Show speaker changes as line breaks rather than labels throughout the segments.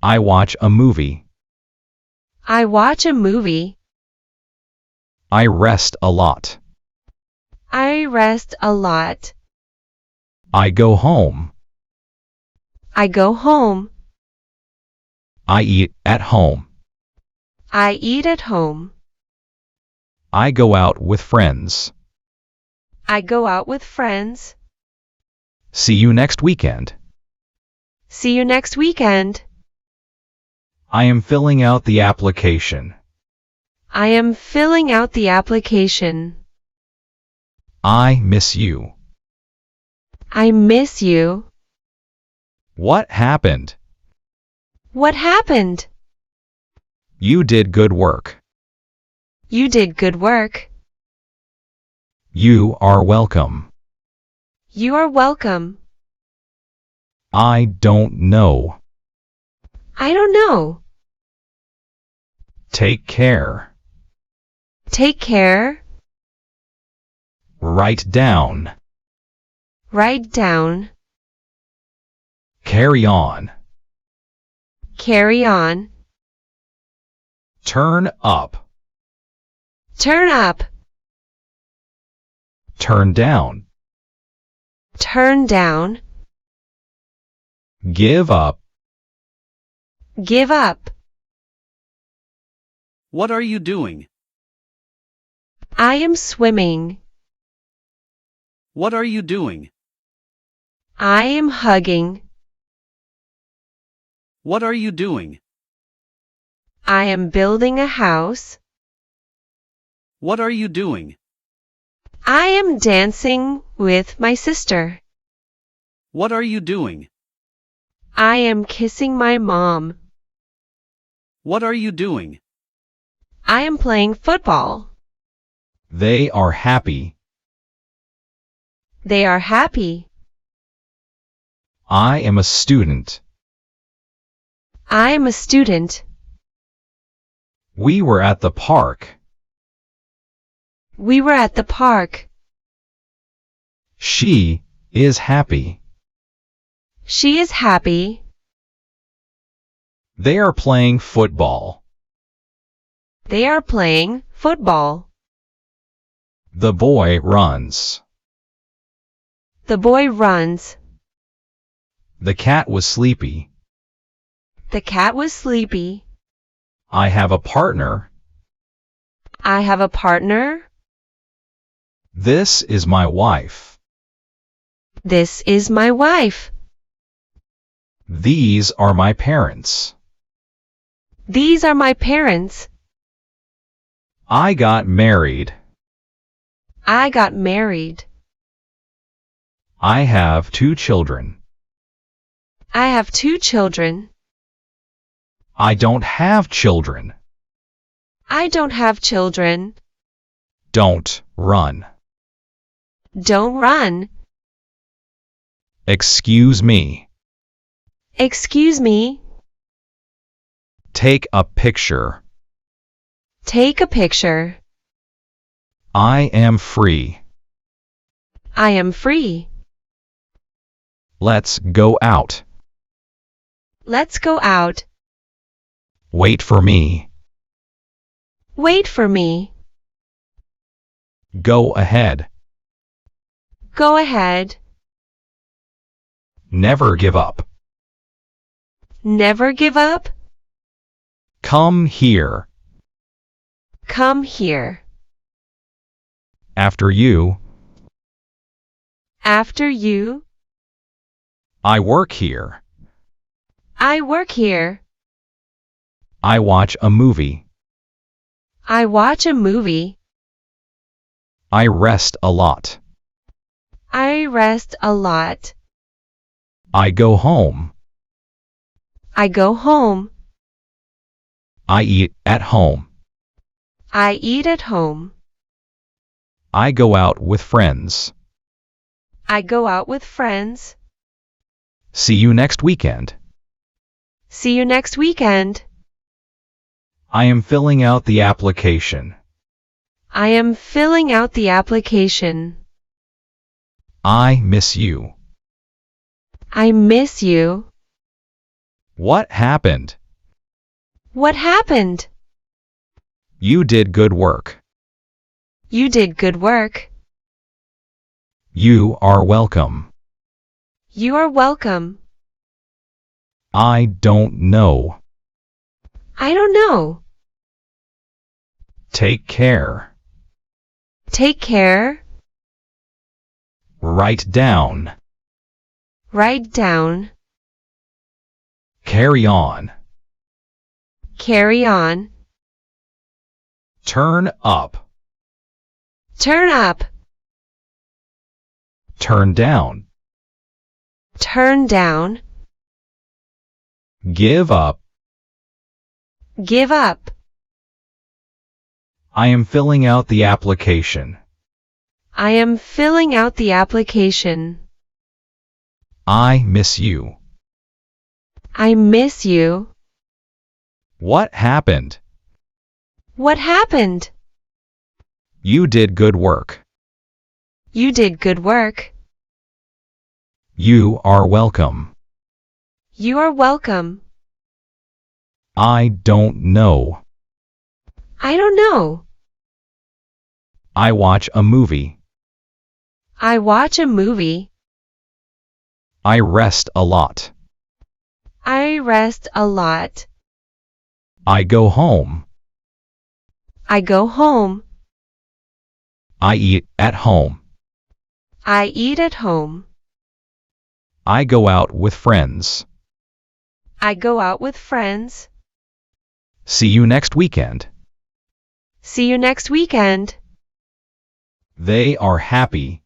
I watch a movie.
I watch a movie.
I rest a lot.
I rest a lot.
I go home.
I go home.
I eat at home.
I eat at home.
I go out with friends.
I go out with friends.
See you next weekend.
See you next weekend.
I am filling out the application.
I am filling out the application.
I miss you.
I miss you.
What happened?
What happened?
You did good work.
You did good work.
You are welcome.
You are welcome.
I don't know.
I don't know.
Take care.
Take care.
Write down.
Write down.
Carry on.
Carry on.
Turn up.
Turn up.
Turn down.
Turn down.
Give up.
Give up.
What are you doing?
I am swimming.
What are you doing?
I am hugging.
What are you doing?
I am building a house.
What are you doing?
I am dancing with my sister.
What are you doing?
I am kissing my mom.
What are you doing?
I am playing football.
They are happy.
They are happy.
I am a student.
I am a student.
We were at the park.
We were at the park.
She is happy.
She is happy.
They are playing football.
They are playing football.
The boy runs.
The boy runs.
The cat was sleepy.
The cat was sleepy.
I have a partner.
I have a partner.
This is my wife.
This is my wife.
These are my parents.
These are my parents.
I got married.
I got married.
I have 2 children.
I have 2 children.
I don't have children.
I don't have children.
Don't run.
Don't run.
Excuse me.
Excuse me.
Take a picture.
Take a picture.
I am free.
I am free.
Let's go out.
Let's go out.
Wait for me.
Wait for me.
Go ahead.
Go ahead.
Never give up.
Never give up.
Come here.
Come here.
After you.
After you.
I work here.
I work here.
I watch a movie.
I watch a movie.
I rest a lot.
I rest a lot.
I go home.
I go home.
I eat at home.
I eat at home.
I go out with friends.
I go out with friends.
See you next weekend.
See you next weekend.
I am filling out the application.
I am filling out the application.
I miss you.
I miss you.
What happened?
What happened?
You did good work.
You did good work.
You are welcome.
You are welcome.
I don't know.
I don't know.
Take care.
Take care.
Write down.
Write down.
Carry on.
Carry on.
Turn up.
Turn up.
Turn down.
Turn down.
Give up.
Give up.
I am filling out the application.
I am filling out the application.
I miss you.
I miss you.
What happened?
What happened?
You did good work.
You did good work.
You are welcome.
You are welcome.
I don't know.
I don't know.
I watch a movie.
I watch a movie.
I rest a lot.
I rest a lot.
I go home.
I go home.
I eat at home.
I eat at home.
I go out with friends.
I go out with friends.
See you next weekend.
See you next weekend.
They are happy.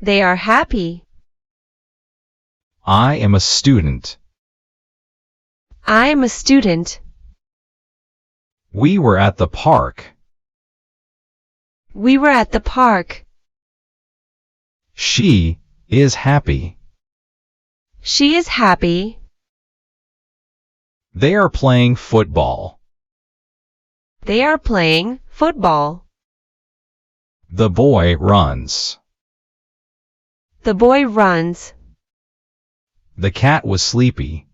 They are happy.
I am a student.
I am a student.
We were at the park.
We were at the park.
She is happy.
She is happy.
They are playing football.
They are playing football.
The boy runs.
The boy runs.
The cat was sleepy.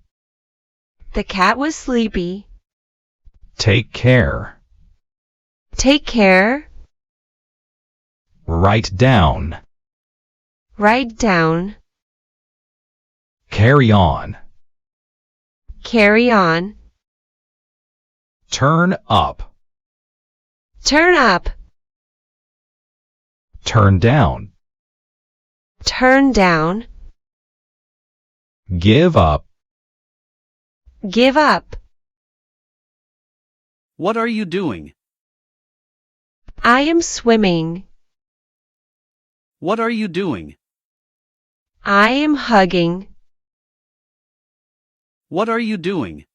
The cat was sleepy.
Take care.
Take care.
Write down.
Write down.
Carry on.
Carry on.
Turn up.
Turn up.
Turn down.
Turn down.
Give up.
Give up.
What are you doing?
I am swimming.
What are you doing?
I am hugging.
What are you doing?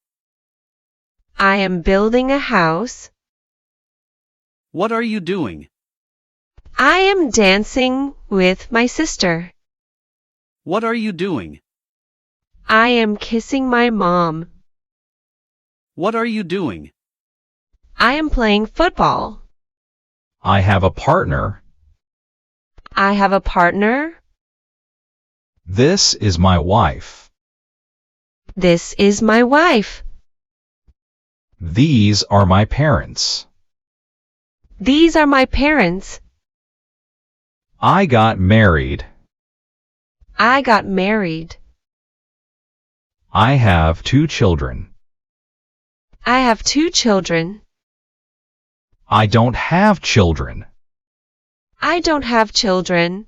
I am building a house.
What are you doing?
I am dancing with my sister.
What are you doing?
I am kissing my mom.
What are you doing?
I am playing football.
I have a partner.
I have a partner.
This is my wife.
This is my wife.
These are my parents.
These are my parents.
I got married.
I got married.
I have 2 children.
I have 2 children.
I don't have children.
I don't have children.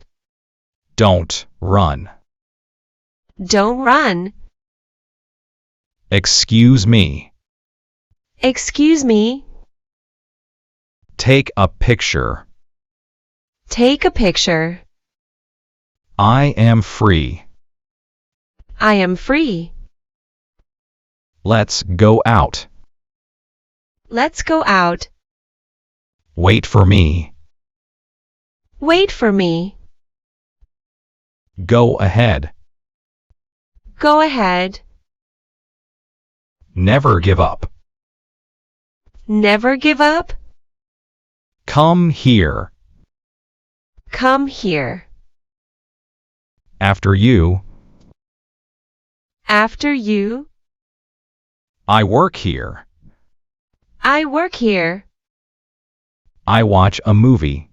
Don't run.
Don't run.
Excuse me.
Excuse me.
Take a picture.
Take a picture.
I am free.
I am free.
Let's go out.
Let's go out.
Wait for me.
Wait for me.
Go ahead.
Go ahead.
Never give up.
Never give up.
Come here.
Come here.
After you.
After you.
I work here.
I work here.
I watch a movie.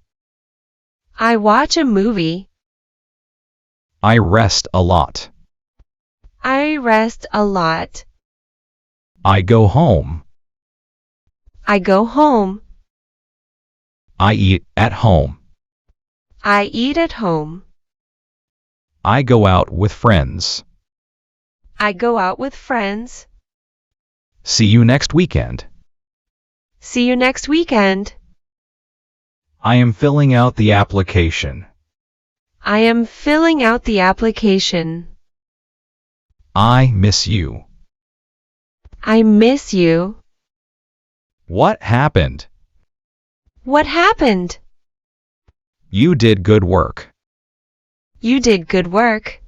I watch a movie.
I rest a lot.
I rest a lot.
I go home.
I go home.
I eat at home.
I eat at home.
I go out with friends.
I go out with friends.
See you next weekend.
See you next weekend.
I am filling out the application.
I am filling out the application.
I miss you.
I miss you.
What happened?
What happened?
You did good work.
You did good work.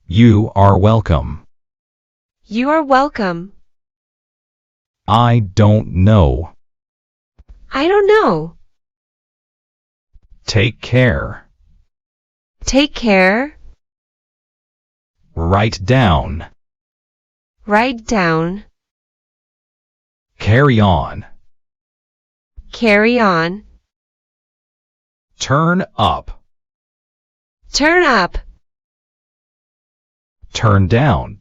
You are welcome.
You are welcome.
I don't know.
I don't know.
Take care.
Take care.
Write down.
Write down.
Carry on.
Carry on.
Turn up.
Turn up.
Turn down.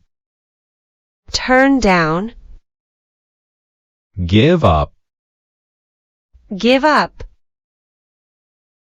Turn down.
Give up.
Give up.